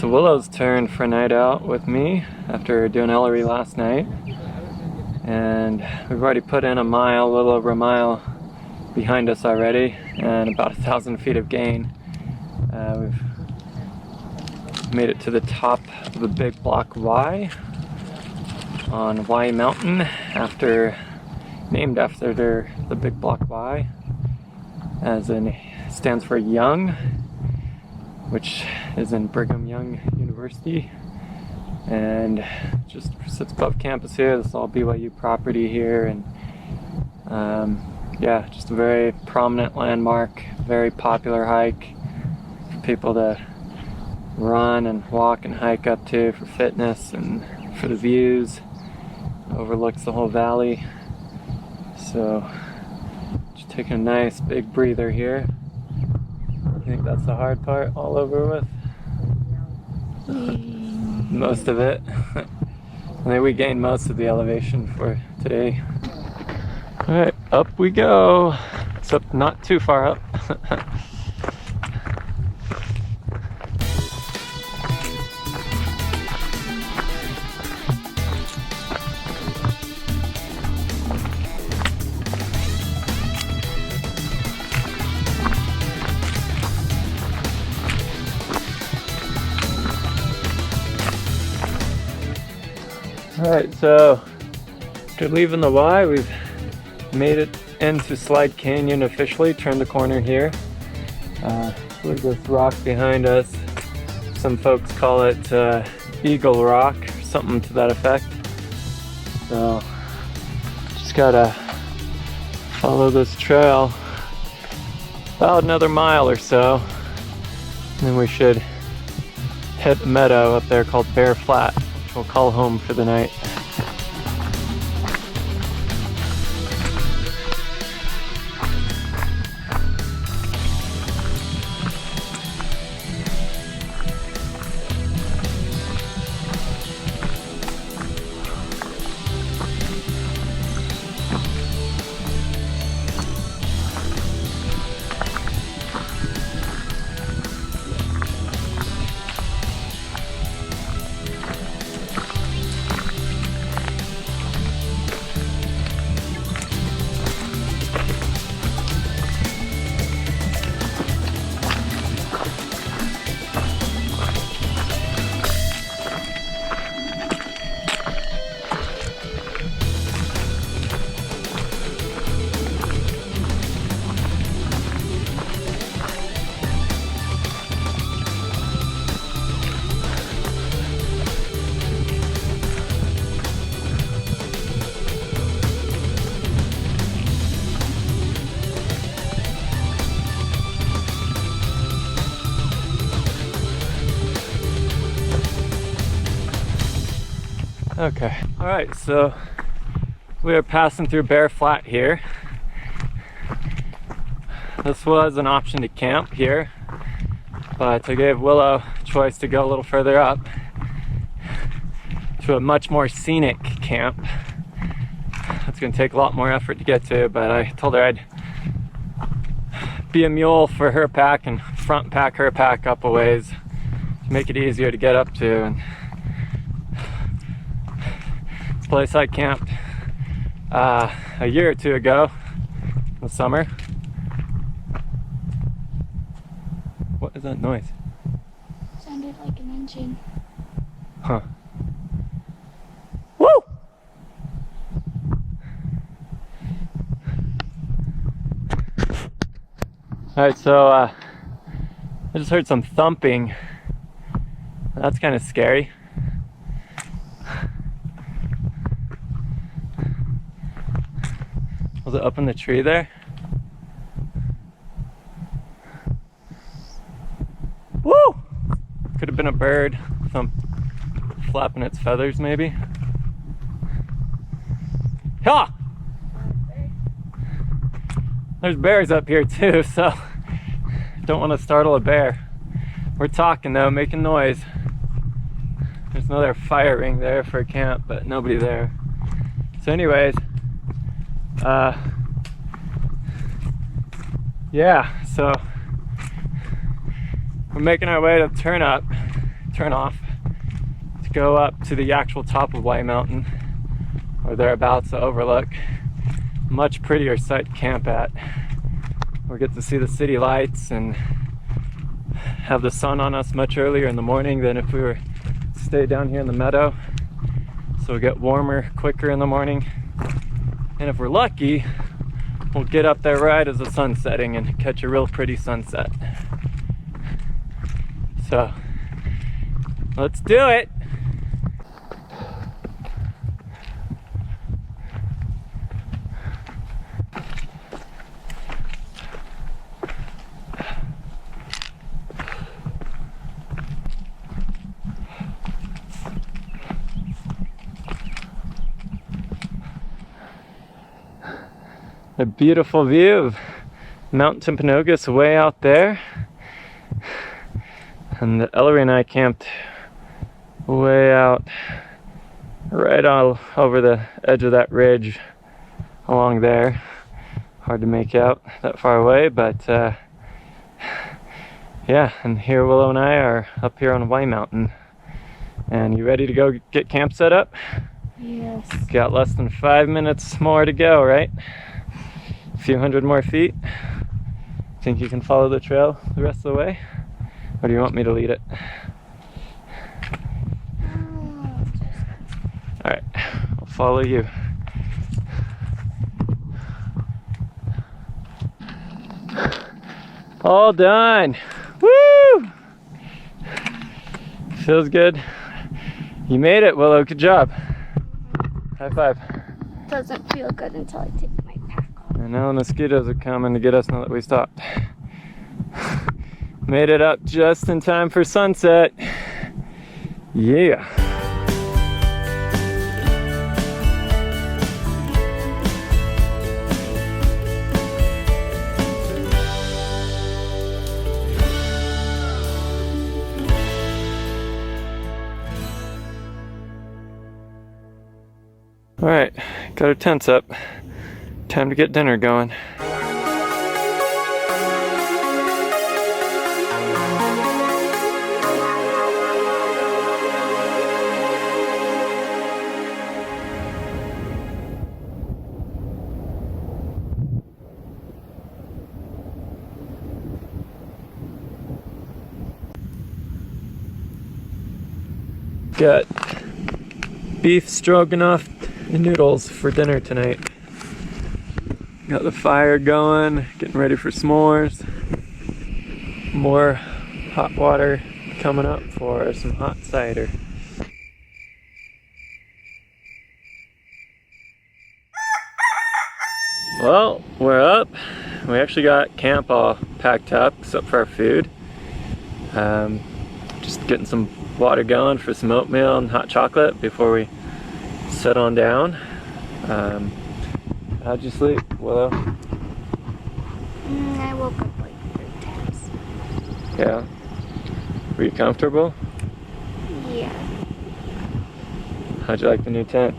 So Willow's turn for a night out with me after doing Ellery last night. And we've already put in a little over a mile behind us already, and about 1,000 feet of gain. We've made it to the top of the big block Y on Y Mountain, named after the big block Y, as in stands for Young, which is in Brigham Young University, and just sits above campus here. This is all BYU property here, and yeah, just a very prominent landmark, very popular hike for people to run and walk and hike up to for fitness and for the views. Overlooks the whole valley. So just taking a nice big breather here. I think that's the hard part all over with. Most of it. I think we gained most of the elevation for today. Alright, up we go. Except not too far up. Alright, so after leaving the Y, we've made it into Slide Canyon officially, turned the corner here. Look at this rock behind us. Some folks call it Eagle Rock, or something to that effect. So, just gotta follow this trail about another mile or so, and then we should hit a meadow up there called Bear Flat, which we'll call home for the night. Okay, alright, so we are passing through Bear Flat here. This was an option to camp here, but I gave Willow a choice to go a little further up to a much more scenic camp. It's going to take a lot more effort to get to, but I told her I'd be a mule for her pack and front pack her pack up a ways to make it easier to get up to. And place I camped a year or two ago in the summer. What is that noise? Sounded like an engine. Huh. Woo! Alright, so I just heard some thumping. That's kind of scary. Was it up in the tree there? Woo! Could have been a bird, flapping its feathers maybe. Ha! There's bears up here too, so don't want to startle a bear. We're talking though, making noise. There's another fire ring there for a camp, but nobody there. So anyways, yeah, so we're making our way to turn off to go up to the actual top of White Mountain, or thereabouts, to overlook. Much prettier site to camp at. We get to see the city lights and have the sun on us much earlier in the morning than if we were to stay down here in the meadow. So we get warmer quicker in the morning. And if we're lucky, we'll get up there right as the sun's setting and catch a real pretty sunset. So, let's do it! A beautiful view of Mount Timpanogos way out there. And Ellery and I camped way out, right all over the edge of that ridge along there. Hard to make out that far away, but yeah, and here Willow and I are up here on White Mountain. And you ready to go get camp set up? Yes. Got less than 5 minutes more to go, right? A few hundred more feet. Think you can follow the trail the rest of the way? Or do you want me to lead it? Alright, I'll follow you. All done! Woo! Feels good. You made it, Willow. Good job. High five. Doesn't feel good until I take my pack off. And now the mosquitoes are coming to get us now that we stopped. Made it up just in time for sunset. Yeah. All right, got our tents up. Time to get dinner going. Got beef stroganoff and noodles for dinner tonight. Got the fire going, getting ready for s'mores. More hot water coming up for some hot cider. Well, we're up. We actually got camp all packed up except for our food. Just getting some water going for some oatmeal and hot chocolate before we set on down. How'd you sleep, Willow? I woke up like 3 times. Yeah. Were you comfortable? Yeah. How'd you like the new tent?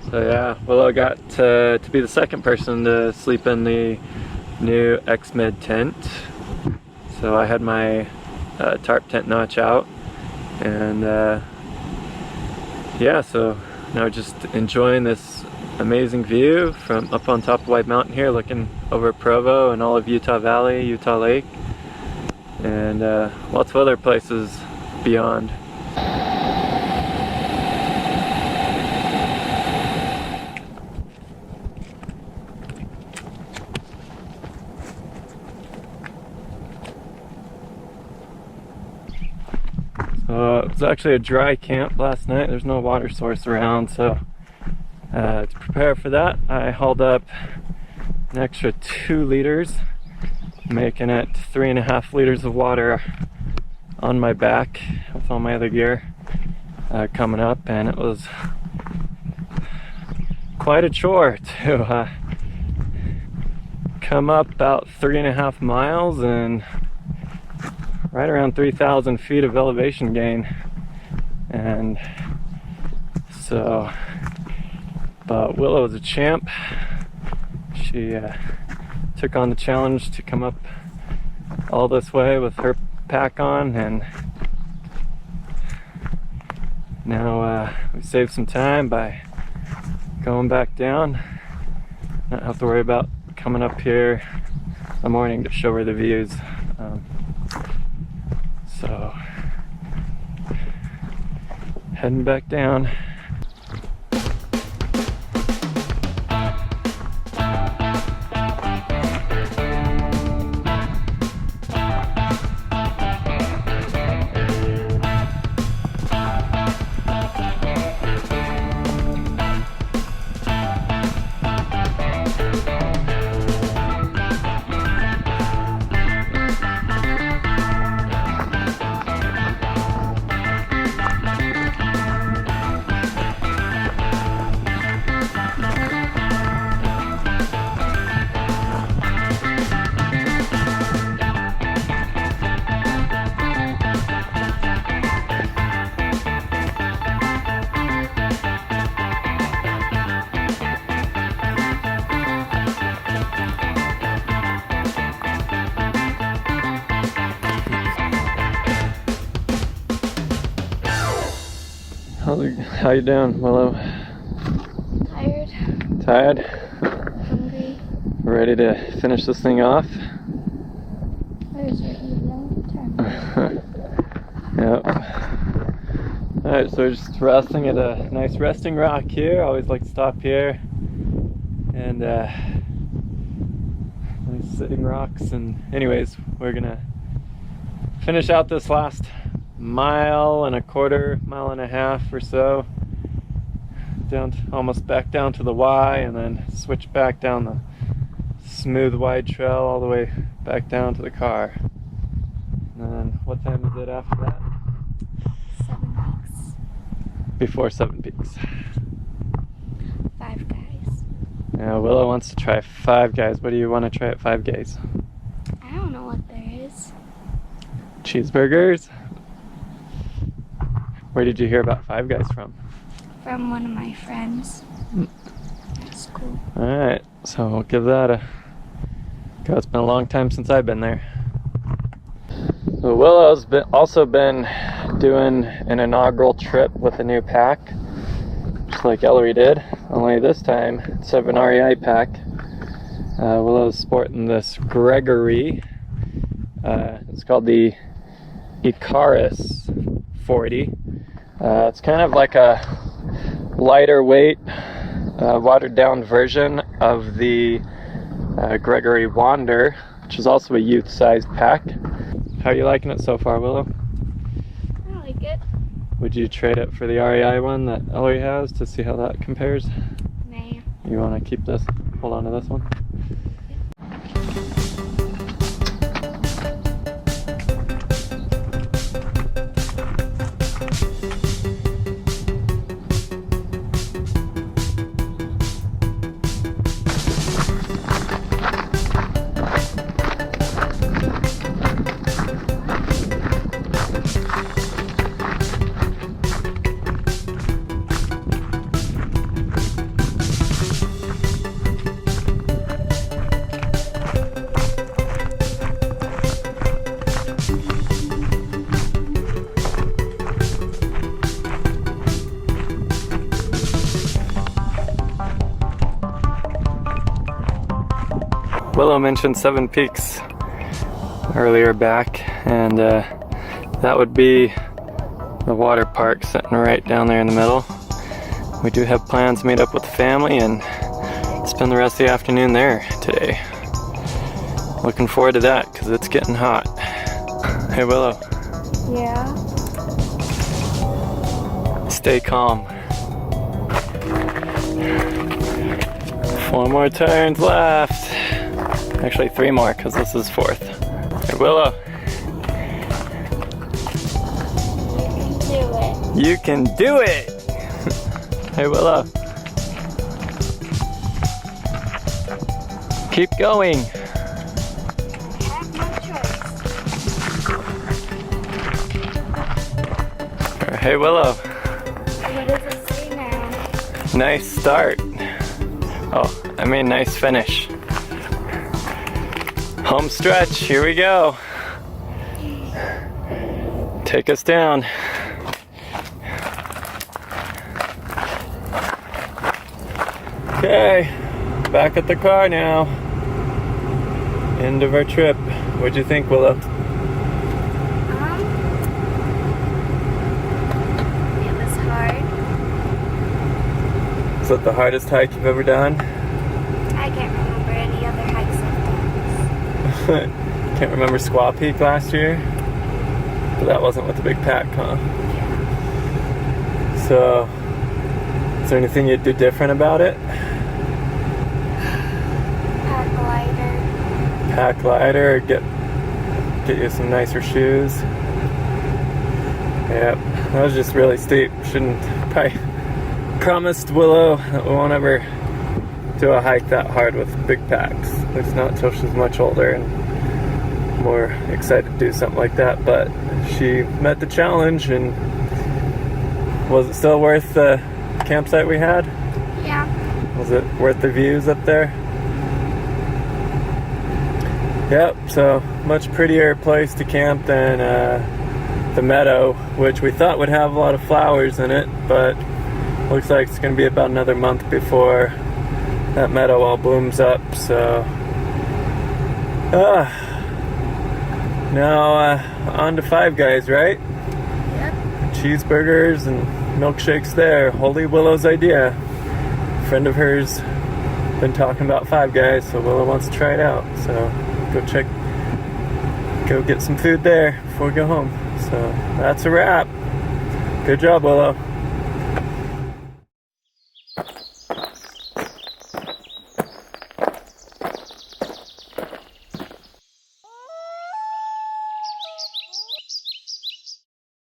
So yeah, Willow got to be the second person to sleep in the new X-Med tent. So I had my tarp tent notch out, and yeah, so now just enjoying this amazing view from up on top of White Mountain here, looking over Provo and all of Utah Valley, Utah Lake, and lots of other places beyond. It was actually a dry camp last night. There's no water source around, so to prepare for that, I hauled up an extra 2 liters, making it 3.5 liters of water on my back with all my other gear coming up, and it was quite a chore to come up about 3.5 miles and right around 3,000 feet of elevation gain. And so, but Willow is a champ. She took on the challenge to come up all this way with her pack on, and now we saved some time by going back down. Not have to worry about coming up here in the morning to show her the views. So heading back down. How you doing, Willow? Tired. Tired? Hungry. Ready to finish this thing off? Where's your evening time? Yep. Alright, so we're just resting at a nice resting rock here. I always like to stop here. And nice sitting rocks. And anyways, we're gonna finish out this last mile and a quarter, mile and a half or so, down to, almost back down to the Y, and then switch back down the smooth wide trail all the way back down to the car. And then what time is it after that? 7 Peaks. Before 7 Peaks. 5 Guys. Yeah, Willow wants to try 5 Guys. What do you want to try at 5 Guys? I don't know what there is. Cheeseburgers? Where did you hear about 5 Guys from? From one of my friends at school. Alright, so we'll give that a go. It's been a long time since I've been there. So Willow's also been doing an inaugural trip with a new pack, just like Ellery did, only this time instead of an REI pack, Willow's sporting this Gregory. It's called the Icarus 40. It's kind of like a lighter weight, watered down version of the Gregory Wander, which is also a youth-sized pack. How are you liking it so far, Willow? I like it. Would you trade it for the REI one that Ellery has to see how that compares? Nah. You want to keep this? Hold on to this one? Willow mentioned 7 Peaks earlier back, and that would be the water park sitting right down there in the middle. We do have plans to meet up with the family and spend the rest of the afternoon there today. Looking forward to that because it's getting hot. Hey Willow. Yeah? Stay calm. 4 more turns left. Actually 3 more because this is 4th. Hey Willow. You can do it! Hey Willow. Keep going. I have no choice. Hey Willow. What does it say now? Nice start. Oh, I mean nice finish. Home stretch, here we go. take us down. Okay, back at the car now. End of our trip. What'd you think, Willow? It was hard. Is that the hardest hike you've ever done? I can't remember any other hikes I've done. Can't remember Squaw Peak last year? But that wasn't with the big pack, huh? So, is there anything you'd do different about it? Pack lighter, or get you some nicer shoes. Yep, that was just really steep. Probably promised Willow that we won't ever do a hike that hard with big packs. It's not until she's much older and more excited to do something like that, but she met the challenge. And was it still worth the campsite we had? Yeah. Was it worth the views up there? Yep, so much prettier place to camp than the meadow, which we thought would have a lot of flowers in it, but looks like it's going to be about another month before that meadow all blooms up. So now on to Five Guys, right? Yep. Cheeseburgers and milkshakes there. Holy Willow's idea. A friend of hers been talking about Five Guys, so Willow wants to try it out. So go get some food there before we go home. So that's a wrap. Good job, Willow.